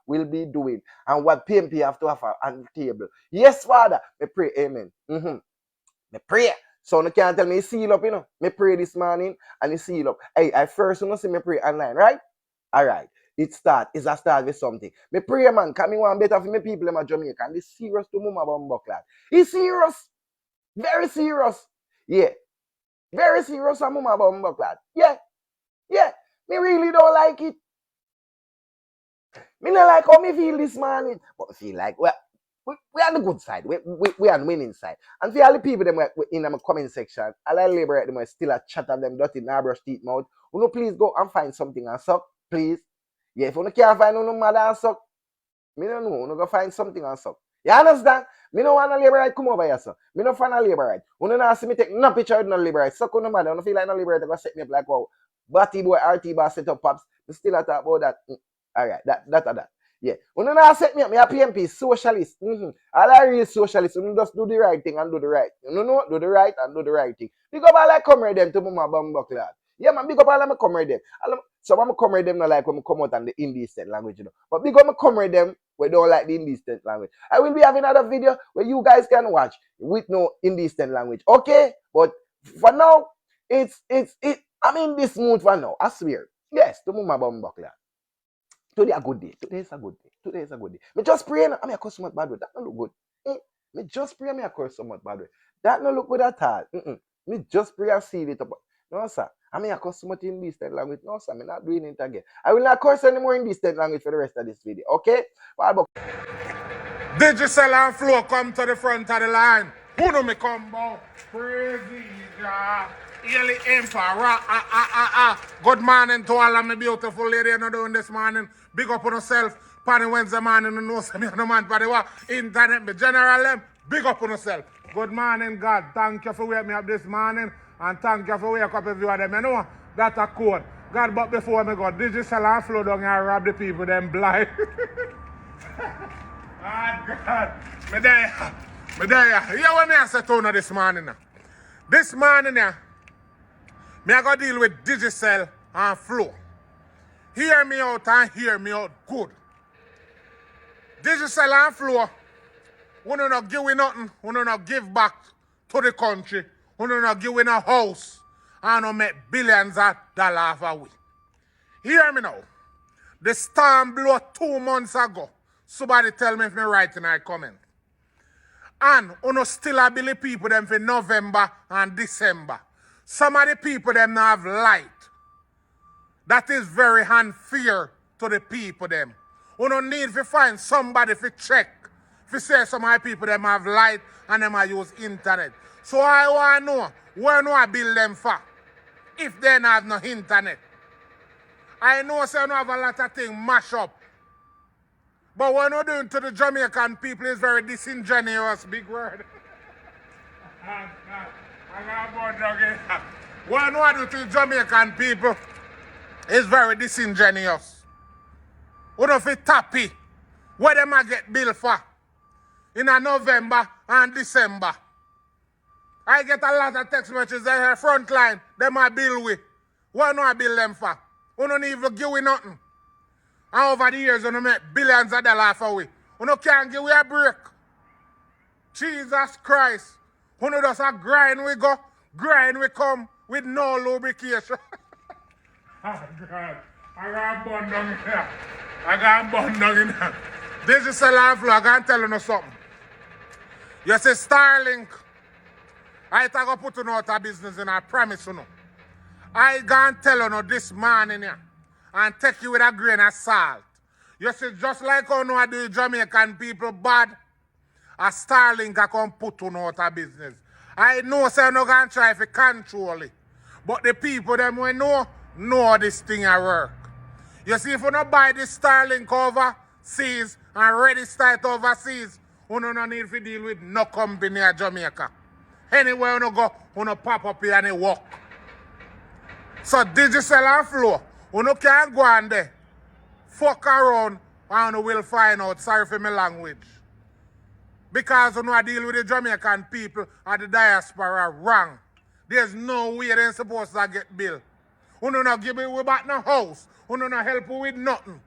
will be doing, and what PMP have to offer on the table. Yes, Father. Me pray, amen. Me pray. So you can't tell me seal up, you know. Me pray this morning and you seal up. Hey, I first you know see me pray online, right? Alright. It's a start with something. Me pray, man, come me want better for me people in my Jamaica. And it's serious to mama bumbo clad. It's serious. Very serious. Yeah. Very serious on mama bumbo clad. Yeah. Yeah. Me really don't like it. Me not like how me feel this morning, but I feel like we on the good side. We on the winning side. And for all the people them in the comment section, I like liberate them still a chat of them dirty nah brush teeth mouth. You know, please go and find something and suck, please. Yeah, if you can't find no mother and suck, me don't know. You go find something and suck. You understand? Me no want a labor right come over here, so. Me no fan a labor right. You don't see me take no picture with no labor right. Suck on no matter. You don't feel like no labor right. Go set me up like wow. Batty boy, RT bar set up pops. Me still a talk about that. Alright, that. Yeah. You don't set me up. Me a PMP, socialist. All I real socialist. You just do the right thing and do the right. You know, do the right and do the right thing. Big up all I come with them to my bumbo clad. Yeah, man, big up all I come with them. So I'm come with them not like when I come out on the indecent language, you know. But big up I come with them we don't like the indecent language. I will be having another video where you guys can watch with no indecent language. Okay? But for now, I'm in this mood for now. I swear. Yes, to move my bum buckler. Today a good day. Today is a good day. Today is a good day. Me just pray. I mean, I curse so much bad way. That don't look good. Me just pray. I curse so much bad way. That don't look good at all. Me just pray and see it up. No, sir. I mean, I curse so much in this language. No, sir. I'm not doing it again. I will not curse anymore in this language for the rest of this video. Okay? Digicel and Flow come to the front of the line. Who know me combo? Crazy job. Early Emperor. Good morning to all of my beautiful lady you doing this morning. Big up on yourself. Panny Wednesday morning, you know, me no man for the internet, me general them. Big up on yourself. Good morning, God. Thank you for waking me up this morning. And thank you for waking up every of them. You know, that's a code. God, but before me go, Digicel and Flow down and rob the people, them blind. God. Me there. Hear what me I say to you this morning now. This morning now, me I go deal with Digicel and Flow. Hear me out and hear me out good. Digicel and Flow, we do not give we nothing. We do not give back to the country. We do not give we no house. And we make billions of dollars away. Hear me now. The storm blew 2 months ago. Somebody tell me if me right in my comment. And uno still ability people them for November and December. Some of the people them now have light. That is very unfair to the people them. Uno need to find somebody to check. If say some of the people them have light and them use internet. So I want to know where do I build them for? If they don't have no internet. I know say no have a lot of things mash up. But what we're doing to the Jamaican people is very disingenuous, big word. What we're doing to the Jamaican people is very disingenuous. We don't feel tappy. What them I get billed for? In a November and December. I get a lot of text messages at the front line. Them I bill with. What do I bill them for? We don't even give we nothing. And over the years, we make billions of dollars for we. We can't give we a break. Jesus Christ. We just a grind we go, grind we come with no lubrication. Oh God. I got bun down in here. This is a life vlog. I'm telling you something. You say Starlink. I think I put you out of business and I promise you. I can't tell you this morning here. And take you with a grain of salt. You see, just like how I do Jamaican people bad, a Starlink I can put you out of business. I know say I'm not going to try to control it. But the people them we know this thing at work. You see, if you don't buy this Starlink overseas and register it overseas, you don't need to deal with no company in Jamaica. Anywhere you go, you pop up here and it work. So Digicel and Flow, you can't go on there, fuck around, and you will find out. Sorry for my language. Because you deal with the Jamaican people and the diaspora wrong. There's no way they're supposed to get billed. You don't give me back no house. You don't help you with nothing.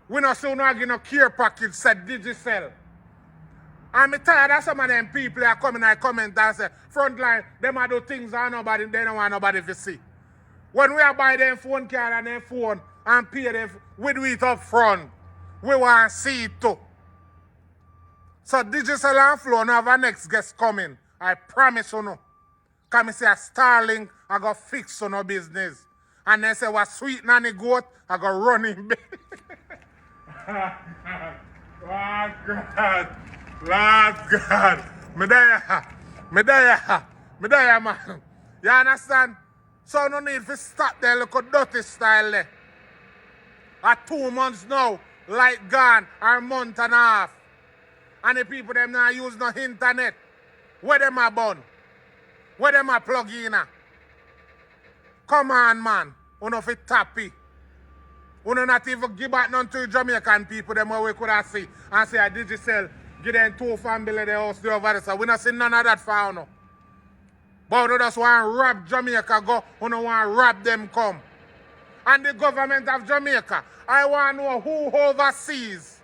We not so not give no care package, said Digicel. I'm tired of some of them people that come in and comment and say, Frontline, them a do things that nobody, they don't want nobody to see. When we are buy them phone card and them phone and pay them, we do it up front. We want to see it too. So Digicel and Flow now have a next guest coming. I promise you no. Because I say a Starlink, I go fix on no business. And they say, what sweet nanny goat, I go run in bed. Lord God. Lord God. Me there, man. You understand? So no need to stop there, look at dirty style there. At 2 months now, light gone, or a month and a half. And the people them not use no internet. Where them a bun? Where them a plug in? Come on, man. Uno fit tappy. Uno not even give back none to Jamaican people them where we could have see and say, did you sell? Give them 2 family the house the over there. So we not see none of that for uno. But we just want to rob Jamaica go. Uno want to rob them come. And the government of Jamaica, I want to know who oversees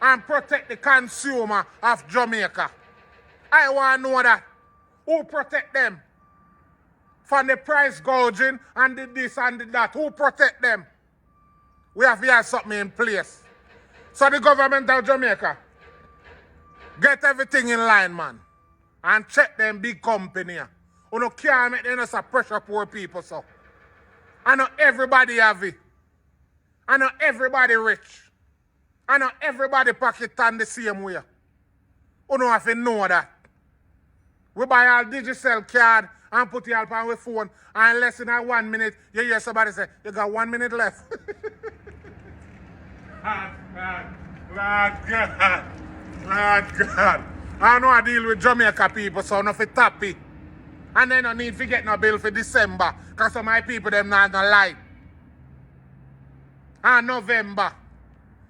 and protect the consumer of Jamaica. I want to know that. Who protect them? From the price gouging and the this and the that. Who protect them? We have to have something in place. So the government of Jamaica, get everything in line, man. And check them big company. You know, can't make them just a pressure poor people, so. I know everybody have it. I know everybody rich. I know everybody pocket on the same way. You don't have to know that. We buy our digital card and put it up on our phone, and less than 1 minute, you hear somebody say, you got 1 minute left. Lord God. I know I deal with Jamaica people, so enough it tappy. And then I need to get no bill for December, because some of my people them not gonna lie. And November.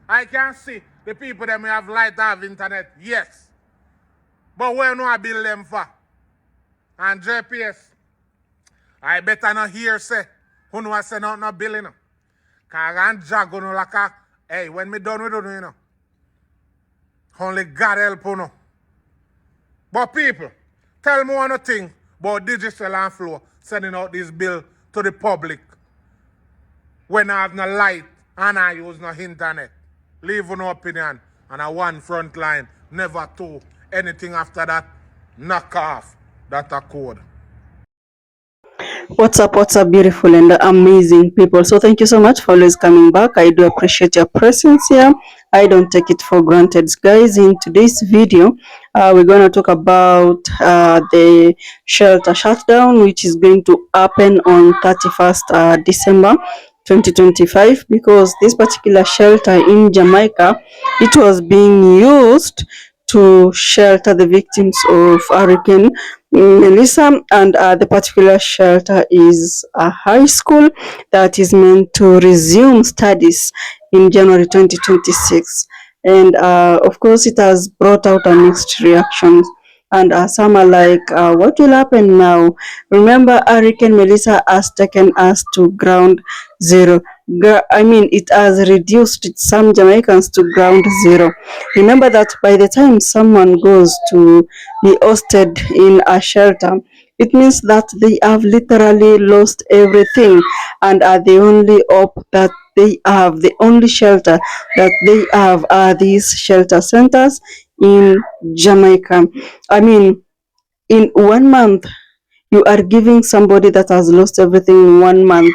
I can see the people them have light have internet, yes. But where no I bill them for? And JPS, I better not hear say, who know I say no billing. Cause I'm jag no like a, hey, when me done with you know. Only God help you know. But people, tell me one thing about digital and flow sending out this bill to the public when I have no light and I use no internet. Leave no opinion and a one front line, never two. Anything after that, knock off. That's a code. What's up, beautiful and amazing people. So thank you so much for always coming back. I do appreciate your presence here. I don't take it for granted, guys. In today's video, we're going to talk about the shelter shutdown, which is going to happen on 31st December 2025, because this particular shelter in Jamaica, it was being used to shelter the victims of Hurricane Melissa, and the particular shelter is a high school that is meant to resume studies in January 2026. And of course, it has brought out a mixed reactions. And some are like, what will happen now? Remember, Hurricane Melissa has taken us to ground zero. It has reduced some Jamaicans to ground zero. Remember that by the time someone goes to be hosted in a shelter, it means that they have literally lost everything, and the only hope that they have, the only shelter that they have, are these shelter centers in Jamaica. In 1 month, you are giving somebody that has lost everything in 1 month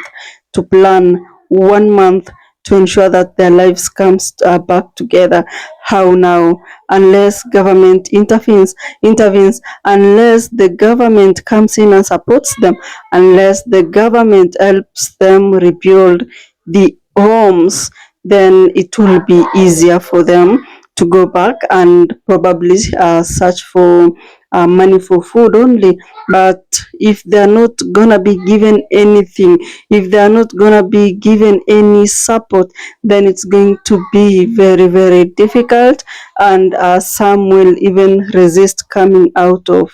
to plan 1 month to ensure that their lives comes back together. How now? Unless government intervenes, unless the government comes in and supports them, unless the government helps them rebuild the homes, then it will be easier for them to go back and probably search for money for food only. But if they're not gonna be given anything, if they're not gonna be given any support, then it's going to be very, very difficult, and some will even resist coming out of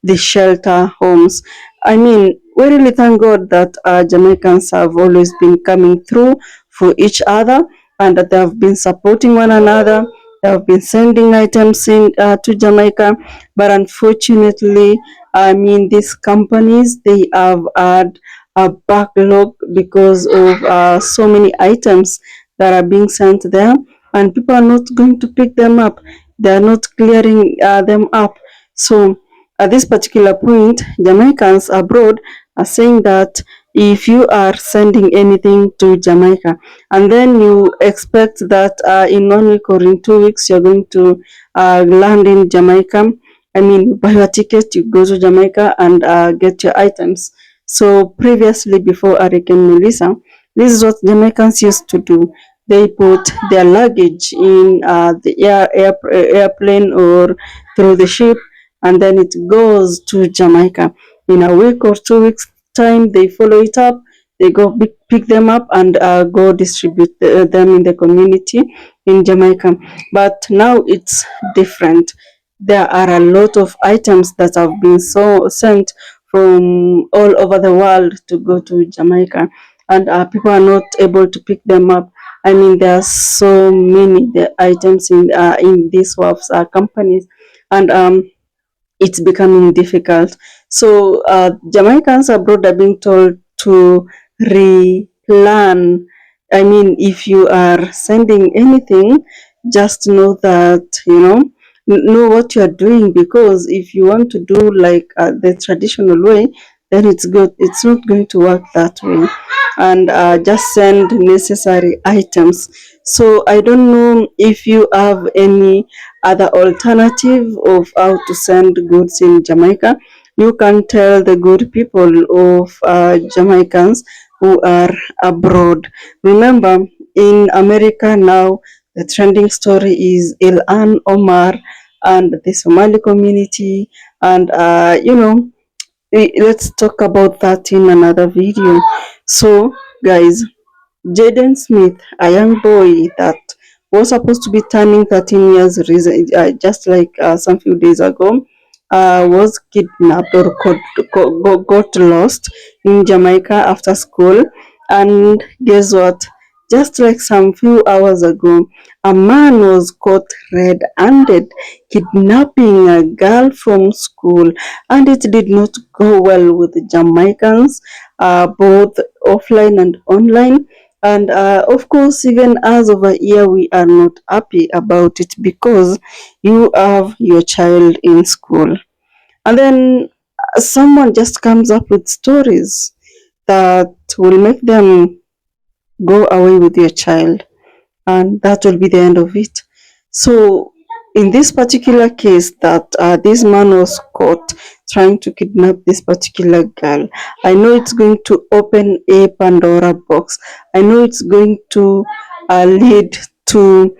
the shelter homes. We really thank God that Jamaicans have always been coming through for each other, and that they have been supporting one another. They have been sending items in to Jamaica, but unfortunately, these companies, they have had a backlog because of so many items that are being sent there, and people are not going to pick them up. They are not clearing them up. So at this particular point, Jamaicans abroad are saying that if you are sending anything to Jamaica and then you expect that in 1 week or in 2 weeks you're going to land in Jamaica. I mean, you buy your ticket, you go to Jamaica and get your items. So previously, before Hurricane Melissa, this is what Jamaicans used to do. They put their luggage in the airplane or through the ship, and then it goes to Jamaica. In a week or 2 weeks time, they follow it up. They go pick them up and go distribute them in the community in Jamaica. But now it's different. There are a lot of items that have been sent from all over the world to go to Jamaica, and people are not able to pick them up. I mean, there are so many the items in these WAFs companies, and it's becoming difficult. So Jamaicans abroad are being told to replan. I mean, if you are sending anything, just know that, know what you are doing, because if you want to do like the traditional way, then it's good. It's not going to work that way. And just send necessary items. So I don't know if you have any other alternative of how to send goods in Jamaica. You can tell the good people of Jamaicans who are abroad. Remember, in America now, the trending story is Ilhan Omar and the Somali community, and let's talk about that in another video. So, guys, Jaden Smith, a young boy that was supposed to be turning 13 years just like some few days ago, was kidnapped or got lost in Jamaica after school. And guess what? Just like some few hours ago, a man was caught red-handed kidnapping a girl from school, and it did not go well with the Jamaicans, both offline and online. And of course, even as over here, we are not happy about it because you have your child in school. And then someone just comes up with stories that will make them go away with your child, and that will be the end of it. So, in this particular case, that this man was caught trying to kidnap this particular girl, I know it's going to open a Pandora box. I know it's going to lead to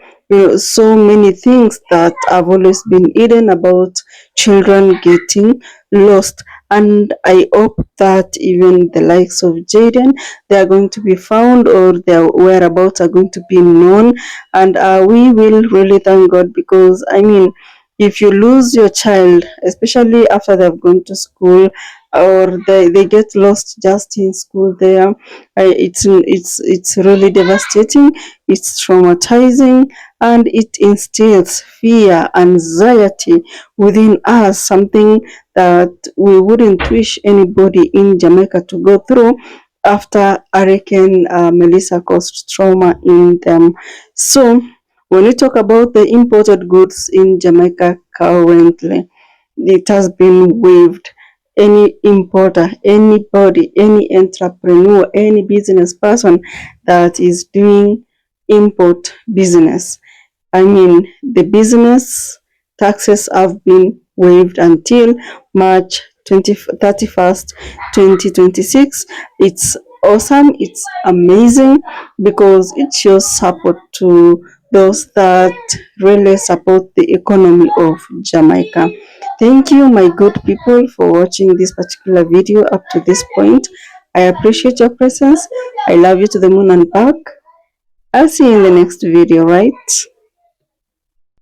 so many things that have always been hidden about children getting lost. And I hope that even the likes of Jaden, they are going to be found, or their whereabouts are going to be known. And we will really thank God, because I mean, if you lose your child, especially after they've gone to school, or they get lost just in school there, it's really devastating, it's traumatizing, and it instills fear, anxiety within us, something that we wouldn't wish anybody in Jamaica to go through after Hurricane Melissa caused trauma in them. So, when we talk about the imported goods in Jamaica currently, it has been waived. Any importer, anybody, any entrepreneur, any business person that is doing import business, I mean, the business taxes have been waived until March 31st, 2026. It's awesome, it's amazing, because it shows support to those that really support the economy of Jamaica. Thank you, my good people, for watching this particular video up to this point. I appreciate your presence. I love you to the moon and back. I'll see you in the next video, right?